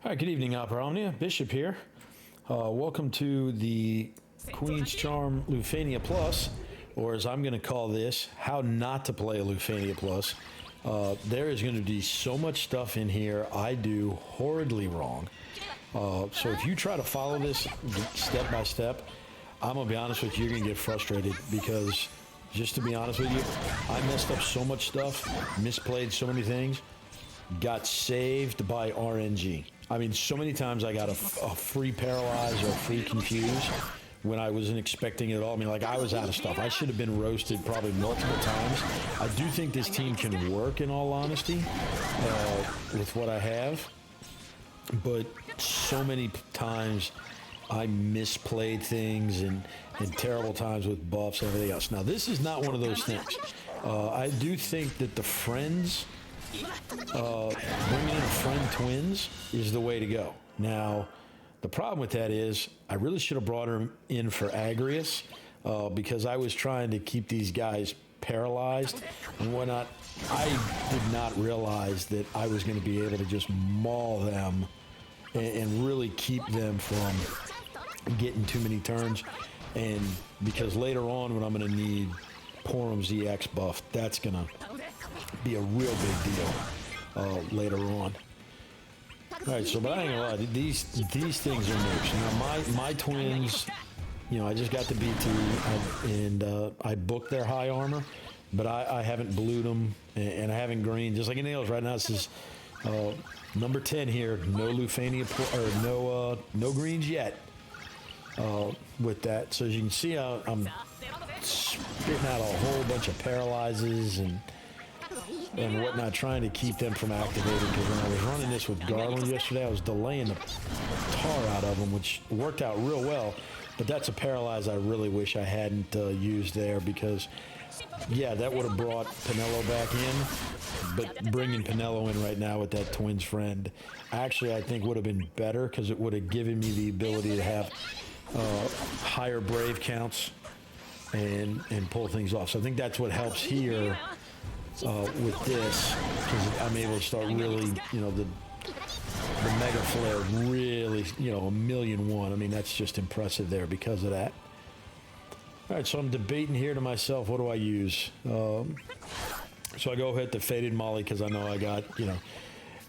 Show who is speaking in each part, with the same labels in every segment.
Speaker 1: Hi, good evening, Opera Omnia. Bishop here. Welcome to the Queen's Charm Lufenia Plus, or as I'm going to call this, how not to play a Lufenia Plus. There is going to be so much stuff in here I do horridly wrong. So if you try to follow this step by step, I'm going to be honest with you, you're going to get frustrated because, just to be honest with you, I messed up so much stuff, misplayed so many things, got saved by RNG. I mean, so many times I got a free paralyze or a free confuse when I wasn't expecting it at all. I mean, like, I was out of stuff. I should have been roasted probably multiple times. I do think this team can work, in all honesty, with what I have. But so many times I misplayed things and terrible times with buffs and everything else. Now, this is not one of those things. I do think that the friends... bringing in friend twins is the way to go. Now, the problem with that is I really should have brought her in for Agrias because I was trying to keep these guys paralyzed and whatnot. I did not realize that I was going to be able to just maul them and really keep them from getting too many turns. And because later on when I'm going to need Porom EX buff, that's going to be a real big deal later on. All right, so but I ain't gonna lie, these things are nukes. Now my twins, you know, I just got the BT and I booked their high armor, but I haven't blued them and I haven't green. Just like in nails right now, this is number 10 here. No Lufenia or no greens yet with that. So as you can see, I'm spitting out a whole bunch of paralyzes and whatnot, trying to keep them from activating, because when I was running this with Garland yesterday, I was delaying the tar out of them, which worked out real well, but that's a paralyze I really wish I hadn't used there, because, yeah, that would have brought Penelo back in, but bringing Penelo in right now with that twins friend, actually I think would have been better, because it would have given me the ability to have higher brave counts and pull things off. So I think that's what helps here. With this, because I'm able to start really, you know, the Mega Flare really, you know, 1,000,001. I mean, that's just impressive there because of that. All right, so I'm debating here to myself, what do I use? So I go ahead to Faded Moly because I know I got, you know,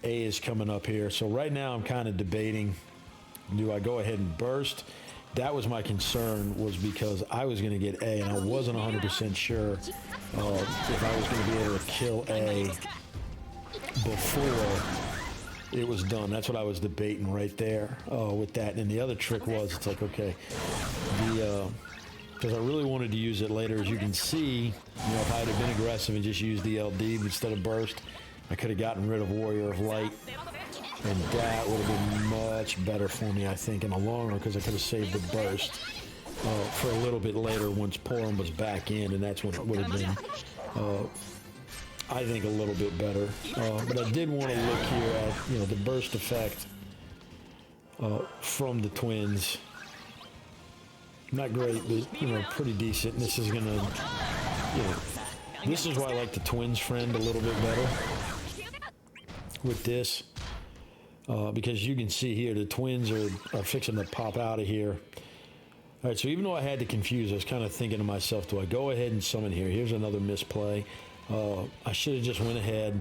Speaker 1: A is coming up here. So right now I'm kind of debating, do I go ahead and burst? That was my concern, was because I was going to get A, and I wasn't 100% sure if I was going to be able to kill A before it was done. That's what I was debating right there with that. And the other trick was, it's like, okay, because I really wanted to use it later. As you can see, you know, if I had been aggressive and just used the LD instead of burst, I could have gotten rid of Warrior of Light. And that would have been much better for me, I think, in the long run, because I could have saved the burst for a little bit later once Porom was back in, and that's when it would have been, I think, a little bit better. But I did want to look here at, you know, the burst effect from the twins. Not great, but, you know, pretty decent. And this is going to, you know, this is why I like the twins friend a little bit better with this. Because you can see here, the twins are fixing to pop out of here. All right, so even though I had to confuse, I was kind of thinking to myself, do I go ahead and summon here? Here's another misplay. I should have just went ahead,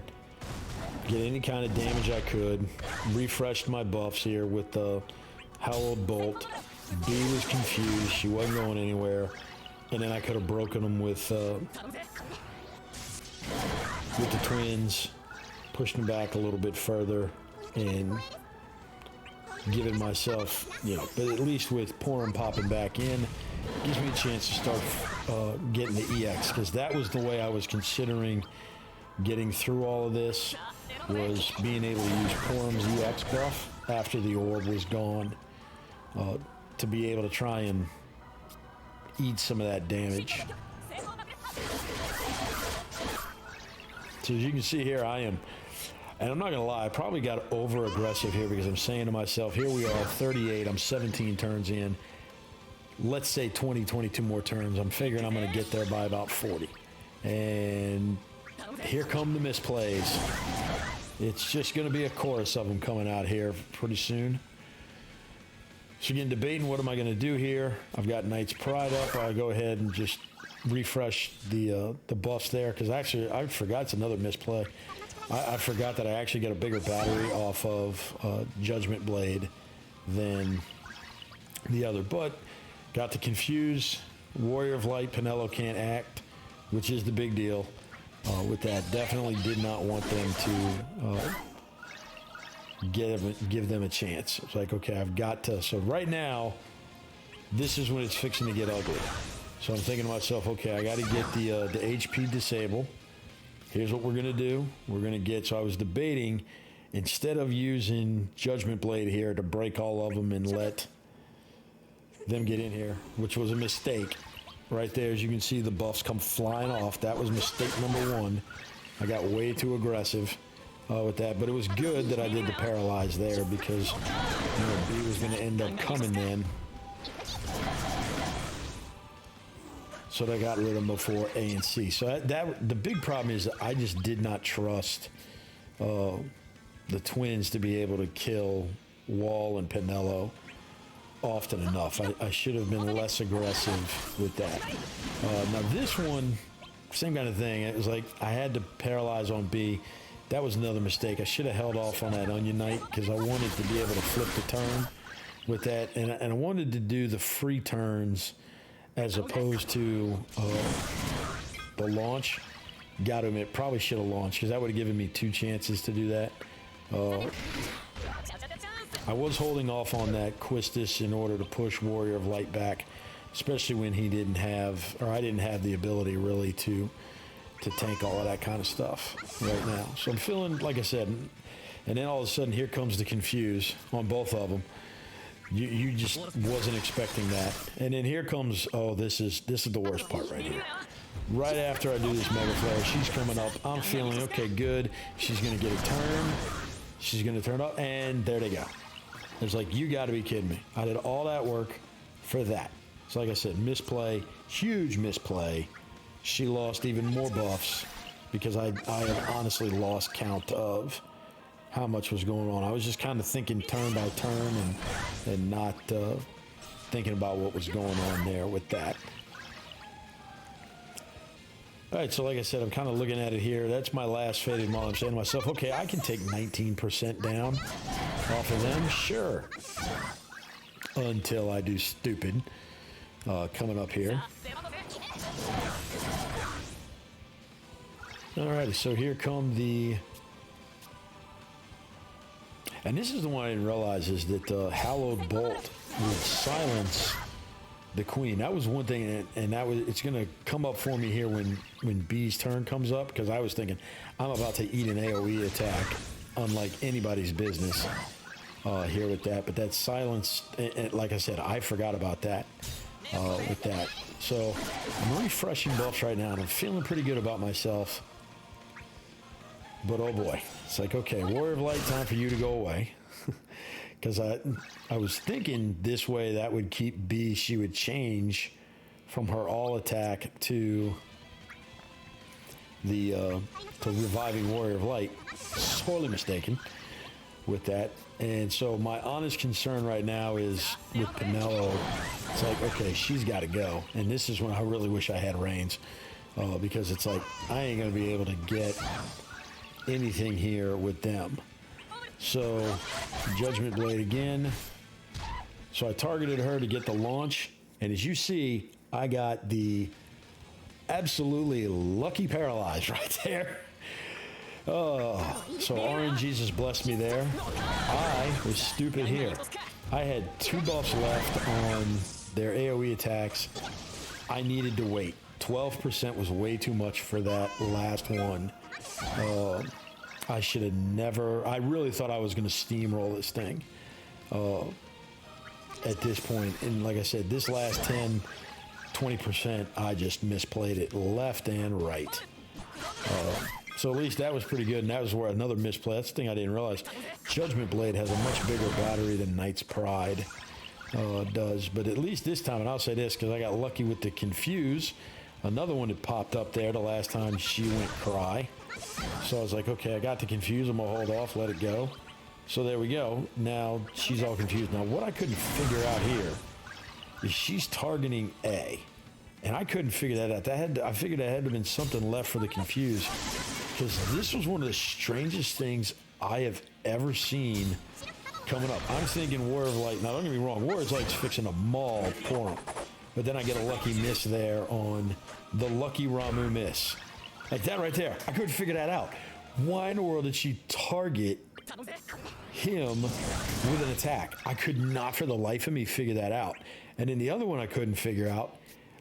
Speaker 1: get any kind of damage I could, refreshed my buffs here with the Hallowed Bolt. B was confused, she wasn't going anywhere, and then I could have broken them with the twins, pushed them back a little bit further, and giving myself, you know, but at least with Porom popping back in, gives me a chance to start getting the EX, because that was the way I was considering getting through all of this, was being able to use Porom's EX buff after the orb was gone, to be able to try and eat some of that damage. So as you can see here, I am, and I'm not going to lie, I probably got over-aggressive here, because I'm saying to myself, here we are, 38, I'm 17 turns in. Let's say 20, 22 more turns. I'm figuring I'm going to get there by about 40. And here come the misplays. it's just going to be a chorus of them coming out here pretty soon. So again, debating what am I going to do here. I've got Knight's Pride up. I'll go ahead and just refresh the buffs there, because actually I forgot it's another misplay. I forgot that I actually get a bigger battery off of Judgment Blade than the other, but got to confuse. Warrior of Light, Penelo can't act, which is the big deal with that. Definitely did not want them to give them a chance. It's like, okay, I've got to. So right now, this is when it's fixing to get ugly. So I'm thinking to myself, okay, I got to get the HP disable. Here's what we're going to do. We're going to get, so I was debating, instead of using Judgment Blade here to break all of them and let them get in here, which was a mistake. Right there, as you can see, the buffs come flying off. That was mistake number one. I got way too aggressive with that, but it was good that I did the paralyze there, because B was going to end up coming then. So they got rid of them before A and C. So the big problem is that I just did not trust the twins to be able to kill WoL and Penelo often enough. I should have been less aggressive with that. Now this one, same kind of thing. It was like I had to paralyze on B. That was another mistake. I should have held off on that Onion Knight, because I wanted to be able to flip the turn with that, and I wanted to do the free turns as opposed to the launch. Got to admit, probably should have launched, because that would have given me 2 chances to do that. I was holding off on that Quistis in order to push Warrior of Light back, especially when he didn't have, or I didn't have the ability really to tank all of that kind of stuff right now. So I'm feeling, like I said, and then all of a sudden here comes the confuse on both of them. You just wasn't expecting that. And then here comes, oh, this is the worst part right here. Right after I do this Mega Flare, she's coming up. I'm feeling, okay, good. She's going to get a turn. She's going to turn up, and there they go. It's like, you got to be kidding me. I did all that work for that. So like I said, misplay, huge misplay. She lost even more buffs, because I have honestly lost count of how much was going on. I was just kind of thinking turn by turn and not thinking about what was going on there with that. All right, so like I said, I'm kind of looking at it here. That's my last faded Moly. I'm saying to myself, okay, I can take 19% down off of them, sure. Until I do stupid coming up here. All righty, so here come the... And this is the one I didn't realize, is that the Hallowed Bolt would silence the Queen. That was one thing, and that was, it's going to come up for me here when B's turn comes up, because I was thinking I'm about to eat an AoE attack unlike anybody's business here with that. But that silence, and like I said, I forgot about that with that. So I'm refreshing buffs right now, and I'm feeling pretty good about myself. But oh boy, it's like, okay, Warrior of Light, time for you to go away. Because I was thinking this way that would keep B, she would change from her all attack to the to reviving Warrior of Light. Sorely mistaken with that. And so my honest concern right now is with Penelo. It's like, okay, she's got to go. And this is when I really wish I had Reigns, because it's like I ain't going to be able to get anything here with them. So Judgment Blade again. So I targeted her to get the launch, and as you see, I got the absolutely lucky paralyze right there. Oh, so RNGesus has blessed me there. I was stupid here. I had 2 buffs left on their AoE attacks. I needed to wait. 12% was way too much for that last one. I should have never... I really thought I was going to steamroll this thing at this point. And like I said, this last 10, 20%, I just misplayed it left and right. So at least that was pretty good, and that was where another misplay. That's the thing I didn't realize. Judgment Blade has a much bigger battery than Knight's Pride does. But at least this time, and I'll say this because I got lucky with the Confuse. Another one that popped up there the last time she went cry. So I was like, okay, I got to confuse. I'm gonna hold off, let it go. So there we go. Now she's all confused. Now what I couldn't figure out here is she's targeting A. And I couldn't figure that out. I figured there had to have been something left for the confuse, because this was one of the strangest things I have ever seen coming up. I'm thinking War of Light. Now don't get me wrong, War of Light's fixing to maul Porom. But then I get a lucky miss there on the lucky Ramuh miss. Like that right there. I couldn't figure that out. Why in the world did she target him with an attack? I could not for the life of me figure that out. And then the other one I couldn't figure out,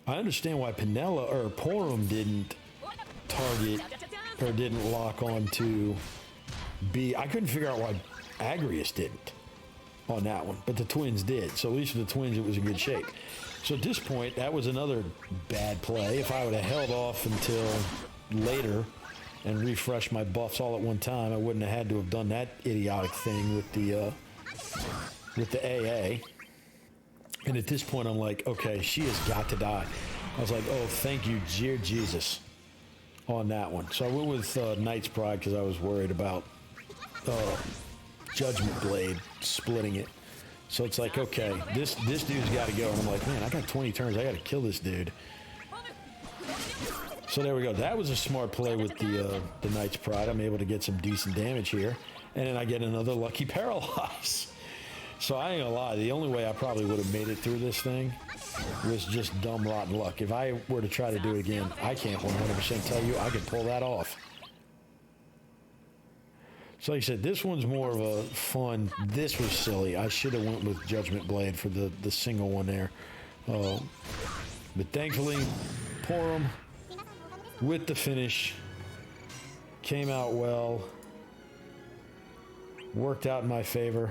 Speaker 1: I understand why Penelo or Porom didn't target or didn't lock on to B. I couldn't figure out why Agrias didn't on that one, but the twins did. So at least for the twins, it was in good shape. So at this point, that was another bad play. If I would have held off until later and refreshed my buffs all at one time, I wouldn't have had to have done that idiotic thing with the AA. And at this point, I'm like, okay, she has got to die. I was like, oh, thank you, dear Jesus, on that one. So I went with Knight's Pride because I was worried about Judgment Blade splitting it. So it's like, okay, this dude's got to go. And I'm like, man, I got 20 turns. I got to kill this dude. So there we go. That was a smart play with the Knight's Pride. I'm able to get some decent damage here. And then I get another lucky paralyze. So I ain't gonna lie, the only way I probably would have made it through this thing was just dumb rotten luck. If I were to try to do it again, I can't 100% tell you I could pull that off. So like I said, this one's more of a fun. This was silly. I should have went with Judgment Blade for the single one there. But thankfully, Porom with the finish came out well. Worked out in my favor.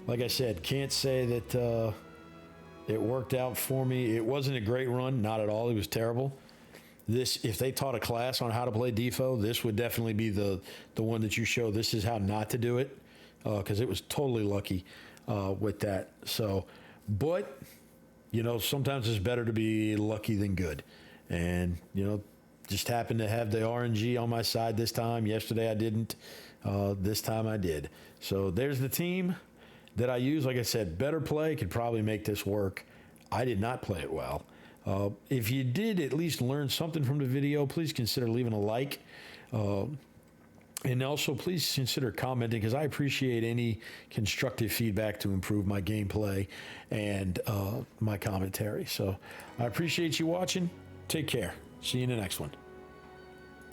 Speaker 1: Like I said, can't say that it worked out for me. It wasn't a great run, not at all. It was terrible. This, if they taught a class on how to play DFFOO, this would definitely be the one that you show. This is how not to do it, because it was totally lucky with that. So, but you know, sometimes it's better to be lucky than good, and you know, just happened to have the RNG on my side this time. Yesterday I didn't. This time I did. So there's the team that I use. Like I said, better play could probably make this work. I did not play it well. If you did at least learn something from the video, please consider leaving a like. And also please consider commenting, because I appreciate any constructive feedback to improve my gameplay and my commentary. So I appreciate you watching. Take care. See you in the next one.